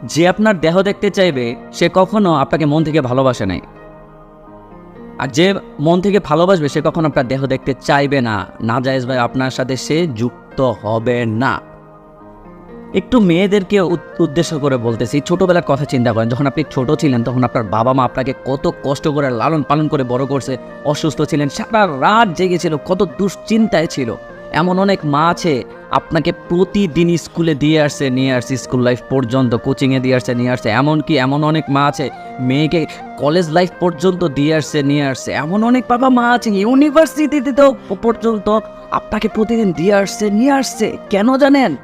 যে আপনার দেহ দেখতে চাইবে সে কখনো আপনাকে মন থেকে ভালোবাসে নাই, আর যে মন থেকে ভালোবাসবে সে কখনো আপনার দেহ দেখতে চাইবে না। নাজায়েজ ভাই আপনার সাথে সে যুক্ত হবে না। একটু মেয়েদেরকে উদ্দেশ্য করে বলতেছি, ছোটবেলার কথা চিন্তা করেন। যখন আপনি ছোট ছিলেন তখন আপনার বাবা মা আপনাকে কত কষ্ট করে লালন পালন করে বড় করছে। অসুস্থ ছিলেন, সারা রাত জেগেছিল, কত দুশ্চিন্তায় ছিল। এমন অনেক মা আছে আপনাকে প্রতিদিন স্কুলে দিয়ে আসছে নিয়ে আসছে, স্কুল লাইফ পর্যন্ত কোচিংয়ে দিয়ে আসছে নিয়ে আসছে। এমনকি এমন অনেক মা আছে মেয়েকে কলেজ লাইফ পর্যন্ত দিয়ে আসছে নিয়ে আসছে। এমন অনেক বাবা মা আছে ইউনিভার্সিটিতেও পর্যন্ত আপনাকে প্রতিদিন দিয়ে আসছে নিয়ে আসছে। কেন জানেন?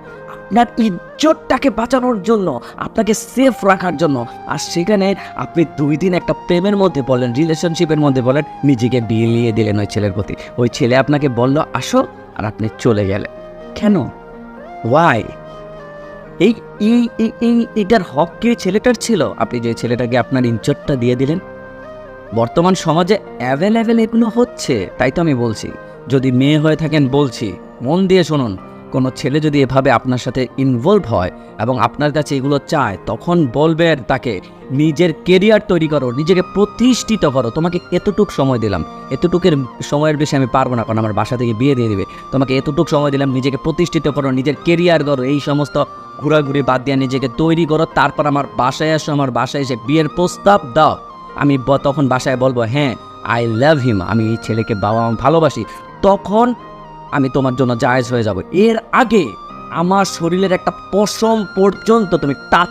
আপনার ইজ্জতটাকে বাঁচানোর জন্য, আপনাকে সেফ রাখার জন্য। আর সেখানে আপনি 2 দিন একটা প্রেমের মধ্যে বলেন, রিলেশনশিপের মধ্যে বলেন, নিজেকে বিলিয়ে দিলেন ওই ছেলের প্রতি। ওই ছেলে আপনাকে বলল আসো, আর আপনি চলে গেলেন। কেন? ওয়াই? এই এই এই এই- এটার হক কি ছেলেটার ছিল? আপনি যে ছেলেটাকে আপনার ইজ্জতটা দিয়ে দিলেন। বর্তমান সমাজে অ্যাভেলেবেল এগুলো হচ্ছে, তাই তো আমি বলছি। যদি মেয়ে হয়ে থাকেন বলছি, মন দিয়ে শুনুন, কোনো ছেলে যদি এভাবে আপনার সাথে ইনভলভ হয় এবং আপনার কাছে এগুলো চায়, তখন বলবেন তাকে নিজের কেরিয়ার তৈরি করো, নিজেকে প্রতিষ্ঠিত করো। তোমাকে এতটুক সময় দিলাম, এতটুকের সময়ের বেশি আমি পারবো না, কারণ আমার বাসা থেকে বিয়ে দিয়ে দিবে। তোমাকে এতটুক সময় দিলাম, নিজেকে প্রতিষ্ঠিত করো, নিজের কেরিয়ার করো। এই সমস্ত ঘোরাঘুরি বাদ দিয়ে নিজেকে তৈরি করো, তারপর আমার বাসায় আসো, আমার বাসায় এসে বিয়ের প্রস্তাব দাও। আমি তখন বাসায় বলবো হ্যাঁ আই লাভ হিম, আমি এই ছেলেকে বাবা মা ভালোবাসি। তখন আমি তোমার জন্য জায়েজ হয়ে যাব। এর আগে আমার শরীরের একটা পশম পর্যন্ত তুমি টাচ